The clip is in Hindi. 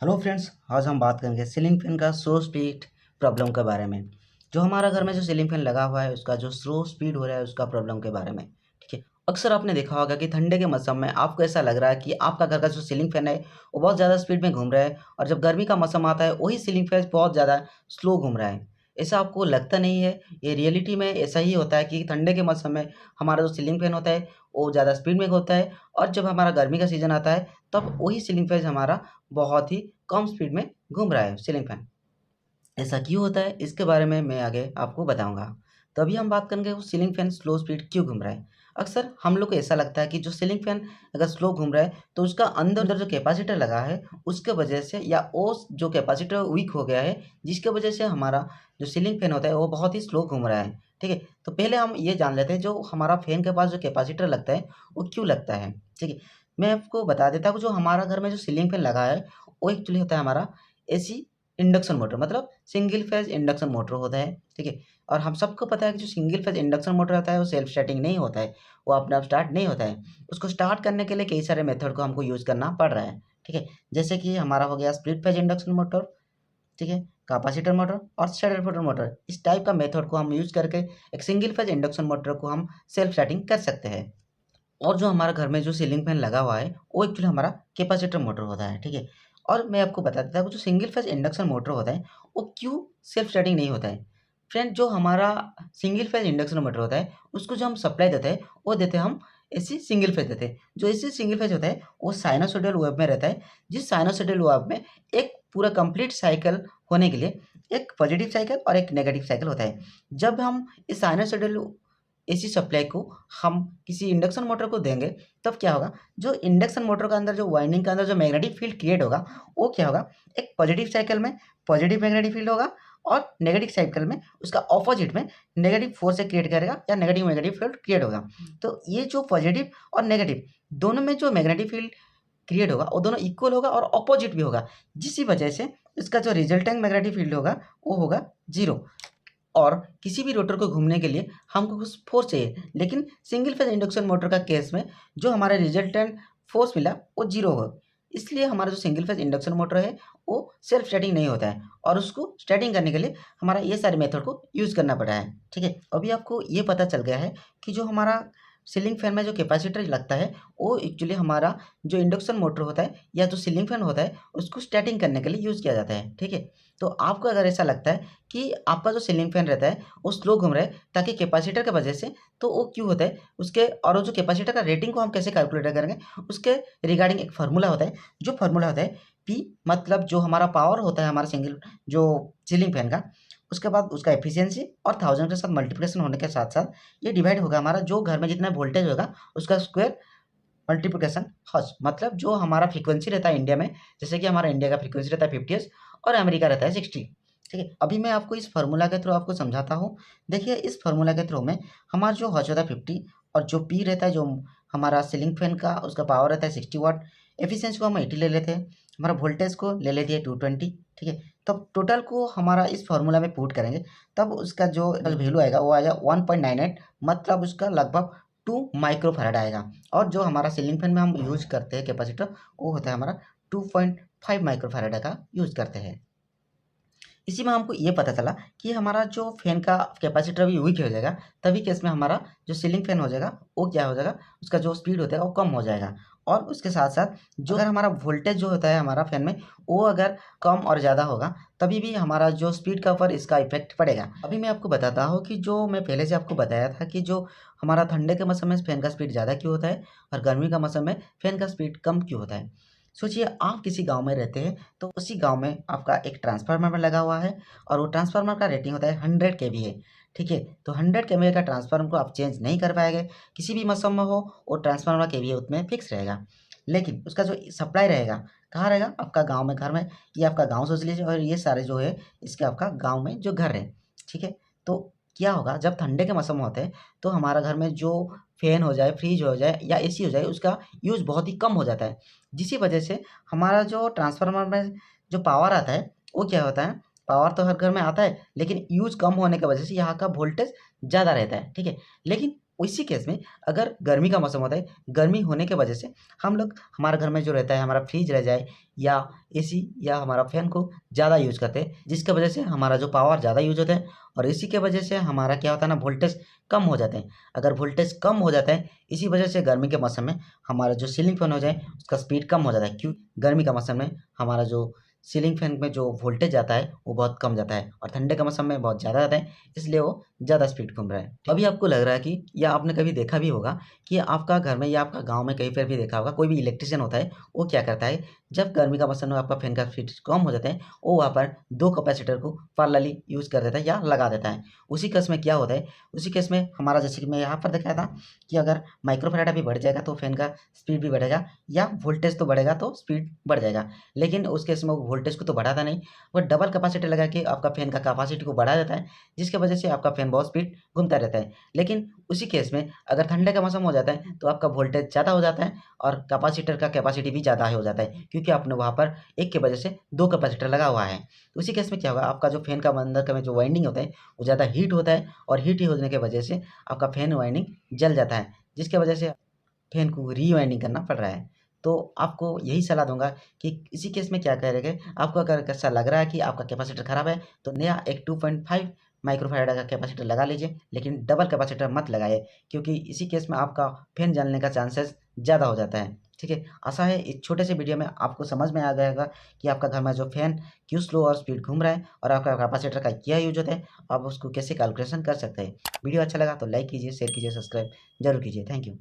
हेलो फ्रेंड्स, आज हम बात करेंगे सीलिंग फैन का स्लो स्पीड प्रॉब्लम के बारे में। जो हमारा घर में जो सीलिंग फैन लगा हुआ है उसका जो स्लो स्पीड हो रहा है उसका प्रॉब्लम के बारे में। ठीक है, अक्सर आपने देखा होगा कि ठंडे के मौसम में आपको ऐसा लग रहा है कि आपका घर का जो सीलिंग फैन है वो बहुत ज़्यादा स्पीड में घूम रहा है, और जब गर्मी का मौसम आता है वही सीलिंग फैन बहुत ज़्यादा स्लो घूम रहा है। ऐसा आपको लगता नहीं है? ये रियलिटी में ऐसा ही होता है कि ठंडे के मौसम में हमारा जो सीलिंग फैन होता है वो ज़्यादा स्पीड में घूमता है, और जब हमारा गर्मी का सीज़न आता है तब वही सीलिंग फैन हमारा बहुत ही कम स्पीड में घूम रहा है सीलिंग फैन। ऐसा क्यों होता है इसके बारे में मैं आगे आपको बताऊँगा। तो अभी हम बात करेंगे वो सीलिंग फैन स्लो स्पीड क्यों घूम रहा है। अक्सर हम लोग को ऐसा लगता है कि जो सीलिंग फैन अगर स्लो घूम रहा है तो उसका अंदर जो कैपेसिटर लगा है उसके वजह से, या वो जो कैपेसिटर वीक हो गया है जिसके वजह से हमारा जो सीलिंग फैन होता है वो बहुत ही स्लो घूम रहा है। ठीक है, तो पहले हम ये जान लेते हैं जो हमारा फैन के पास जो कैपेसिटर लगता है वो क्यों लगता है। ठीक है, मैं आपको बता देता हूँ जो हमारा घर में जो सीलिंग फैन लगा है वो एक्चुअली होता है हमारा एसी इंडक्शन मोटर, मतलब सिंगल फेज इंडक्शन मोटर होता है। ठीक है, और हम सबको पता है कि जो सिंगल फेज इंडक्शन मोटर होता है वो सेल्फ स्टार्टिंग नहीं होता है, वो अपने आप स्टार्ट नहीं होता है। उसको स्टार्ट करने के लिए कई सारे मेथड को हमको यूज़ करना पड़ रहा है। ठीक है, जैसे कि हमारा हो गया स्प्लिट फेज इंडक्शन मोटर, ठीक है, कैपेसिटर मोटर और स्टेटर मोटर। इस टाइप का मेथड को हम यूज़ करके एक सिंगल फेज इंडक्शन मोटर को हम सेल्फ स्टार्टिंग कर सकते हैं। और जो हमारा घर में जो सीलिंग फैन लगा हुआ है वो एक्चुअली हमारा कैपेसिटर मोटर होता है। ठीक है, और मैं आपको बता देता हूँ जो सिंगल फेज इंडक्शन मोटर होता है वो क्यों सेल्फ स्टार्टिंग नहीं होता है। फ्रेंड, जो हमारा सिंगल फेज इंडक्शन मोटर होता है उसको जो हम सप्लाई देते हैं वो देते हैं हम एसी सिंगल फेज देते हैं। जो एसी सिंगल फेज होता है वो साइनोसॉइडल वेव में रहता है, जिस साइनोसॉइडल वेव में एक पूरा कंप्लीट साइकिल होने के लिए एक पॉजिटिव साइकिल और एक नेगेटिव साइकिल होता है। जब हम इस साइनोसॉइडल एसी सप्लाई को हम किसी इंडक्शन मोटर को देंगे तब क्या होगा, जो इंडक्शन मोटर के अंदर जो वाइंडिंग के अंदर जो मैग्नेटिक फील्ड क्रिएट होगा वो क्या होगा, एक पॉजिटिव साइकिल में पॉजिटिव मैग्नेटिक फील्ड होगा, और नेगेटिव साइकिल में उसका ऑपोजिट में नेगेटिव फोर्स से क्रिएट करेगा या नेगेटिव मैग्नेटिक फील्ड क्रिएट होगा। तो ये जो पॉजिटिव और नेगेटिव दोनों में जो मैग्नेटिक फील्ड क्रिएट होगा वो दोनों इक्वल होगा और ऑपोजिट भी होगा, जिसकी वजह से इसका जो रिजल्टेंट मैग्नेटिक फील्ड होगा वो होगा जीरो। और किसी भी रोटर को घूमने के लिए हमको कुछ फोर्स चाहिए, लेकिन सिंगल फेज इंडक्शन मोटर का केस में जो हमारा रिजल्टेंट फोर्स मिला वो जीरो हो। इसलिए हमारा जो सिंगल फेज इंडक्शन मोटर है वो सेल्फ स्टार्टिंग नहीं होता है, और उसको स्टार्टिंग करने के लिए हमारा ये सारे मेथड को यूज़ करना पड़ा है। ठीक है, अभी आपको ये पता चल गया है कि जो हमारा सीलिंग फैन में जो कैपेसिटर लगता है वो एक्चुअली हमारा जो इंडक्शन मोटर होता है या जो सीलिंग फैन होता है उसको स्टार्टिंग करने के लिए यूज़ किया जाता है। ठीक है, तो आपको अगर ऐसा लगता है कि आपका जो सीलिंग फैन रहता है वो स्लो घूम रहा है ताकि कैपेसिटर की वजह से, तो वो क्यों होता है उसके, और वो जो कैपेसिटर का रेटिंग को हम कैसे कैलकुलेट करेंगे उसके रिगार्डिंग एक फार्मूला होता है। जो फार्मूला होता है पी, मतलब जो हमारा पावर होता है हमारा सिंगल जो सीलिंग फैन का, उसके बाद उसका एफिशिएंसी और थाउजेंड के साथ मल्टीप्लिकेशन होने के साथ साथ ये डिवाइड होगा हमारा जो घर में जितना वोल्टेज होगा उसका स्क्वायर मल्टीप्लिकेशन हर्ट्ज, मतलब जो हमारा फ्रीक्वेंसी रहता है इंडिया में, जैसे कि हमारा इंडिया का फ्रीक्वेंसी रहता है 50 हर्ट्ज और अमेरिका रहता है 60। ठीक है, अभी मैं आपको इस फार्मूला के थ्रू आपको समझाता हूँ। देखिए, इस फार्मूला के थ्रू में हमारा जो हर्ट्ज होता है 50, और जो पी रहता है जो हमारा सीलिंग फैन का उसका पावर रहता है 60 वाट, एफिशिएंसी को हम 80 ले लेते हैं, हमारा वोल्टेज को ले लेते हैं 220। ठीक है, तब टोटल को हमारा इस फार्मूला में पुट करेंगे तब उसका जो वैल्यू आएगा वो आएगा 1.98, मतलब उसका लगभग 2 माइक्रो फैराड आएगा। और जो हमारा सीलिंग फैन में हम यूज करते हैं कैपेसिटर वो होता है हमारा 2.5 माइक्रो फैराड का यूज करते हैं। इसी में हमको ये पता चला कि हमारा जो फैन का कैपेसिटर भी वीक हो जाएगा, तभी केस में हमारा जो सीलिंग फैन हो जाएगा वो क्या हो जाएगा, उसका जो स्पीड होता है वो कम हो जाएगा। और उसके साथ साथ जो अगर हमारा वोल्टेज जो होता है हमारा फैन में वो अगर कम और ज़्यादा होगा तभी भी हमारा जो स्पीड का ऊपर इसका इफेक्ट पड़ेगा। अभी मैं आपको बताता हूँ कि जो मैं पहले से आपको बताया था कि जो हमारा ठंडे के मौसम में फैन का स्पीड ज़्यादा क्यों होता है और गर्मी का मौसम में फैन का स्पीड कम क्यों होता है। सोचिए, आप किसी गांव में रहते हैं तो उसी गांव में आपका एक ट्रांसफार्मर लगा हुआ है, और वो ट्रांसफार्मर का रेटिंग होता है 100 kVA है। ठीक है, तो 100 kVA का ट्रांसफार्मर को आप चेंज नहीं कर पाएंगे, किसी भी मौसम में हो वो ट्रांसफार्मर केवीए उसमें फिक्स रहेगा। लेकिन उसका जो सप्लाई रहेगा कहाँ रहेगा, आपका गांव में घर में, ये आपका गांव सोच लीजिए, और ये सारे जो है इसके आपका गांव में जो घर है। ठीक है, तो क्या होगा जब ठंडे के मौसम होते हैं तो हमारा घर में जो फैन हो जाए, फ्रिज हो जाए या एसी हो जाए, उसका यूज़ बहुत ही कम हो जाता है, जिसकी वजह से हमारा जो ट्रांसफार्मर में जो पावर आता है वो क्या होता है, पावर तो हर घर में आता है लेकिन यूज़ कम होने की वजह से यहाँ का वोल्टेज ज़्यादा रहता है। ठीक है, लेकिन उसी केस में अगर गर्मी का मौसम होता है, गर्मी होने के वजह से हम लोग हमारे घर में जो रहता है, हमारा फ्रिज रह जाए या एसी या हमारा फैन को ज़्यादा यूज़ करते हैं, जिसकी वजह से हमारा जो पावर ज़्यादा यूज़ होता है और इसी के वजह से हमारा क्या होता है ना, वोल्टेज कम हो जाते हैं। अगर वोल्टेज कम हो जाता है, इसी वजह से गर्मी के मौसम में हमारा जो सीलिंग फैन हो जाए उसका स्पीड कम हो जाता है। क्यों? गर्मी का मौसम में हमारा जो सीलिंग फैन में जो वोल्टेज जाता है वो बहुत कम जाता है और ठंडे के मौसम में बहुत ज़्यादा जाता है, इसलिए वो ज़्यादा स्पीड घूम रहा है। अभी आपको लग रहा है कि या आपने कभी देखा भी होगा कि आपका घर में या आपका गाँव में कहीं पर भी देखा होगा, कोई भी इलेक्ट्रीशियन होता है, वो क्या करता है, जब गर्मी का मौसम में आपका फैन का स्पीड कम हो जाता है, वो वहाँ पर 2 कैपेसिटर को पैरेलली यूज़ कर देता है या लगा देता है। उसी केस में क्या होता है, उसी केस में हमारा जैसे कि मैं यहाँ पर दिखाया था कि अगर माइक्रोफैराड अभी बढ़ जाएगा तो फैन का स्पीड भी बढ़ेगा या वोल्टेज तो बढ़ेगा तो स्पीड बढ़ जाएगा। लेकिन उस केस में वो वोल्टेज को तो बढ़ाता नहीं, वो डबल कैपेसिटर लगा के आपका फैन का कैपेसिटी को बढ़ा देता है, जिसकी वजह से आपका फैन बहुत स्पीड घूमता रहता है। लेकिन उसी केस में अगर ठंडे का मौसम हो जाता है तो आपका वोल्टेज ज़्यादा हो जाता है और कैपेसिटर का कैपेसिटी भी ज़्यादा हो जाता है, क्योंकि आपने वहाँ पर एक की वजह से 2 कैपेसिटर लगा हुआ है। तो उसी केस में क्या होगा, आपका जो फैन का अंदर का में जो वाइंडिंग होता है वो ज़्यादा हीट होता है और हीट होने की वजह से आपका फैन वाइंडिंग जल जाता है, जिसकी वजह से फैन को रीवाइंडिंग करना पड़ रहा है। तो आपको यही सलाह दूँगा कि इसी केस में क्या करेंगे, आपको अगर ऐसा लग रहा है कि आपका कैपेसिटर खराब है, तो नया एक 2.5 माइक्रोफैराड का कैपेसिटर लगा लीजिए, लेकिन डबल कैपेसिटर मत लगाइए, क्योंकि इसी केस में आपका फैन जलने का चांसेस ज़्यादा हो जाता है। ठीक है? आशा है इस छोटे से वीडियो में आपको समझ में आ गया होगा कि आपका घर में जो फैन क्यों स्लो और स्पीड घूम रहा है और आपका कैपेसिटर का क्या यूज़ होता है, आप उसको कैसे कैलकुलेशन कर सकते हैं। वीडियो अच्छा लगा तो लाइक कीजिए, शेयर कीजिए, सब्सक्राइब ज़रूर कीजिए। Thank you.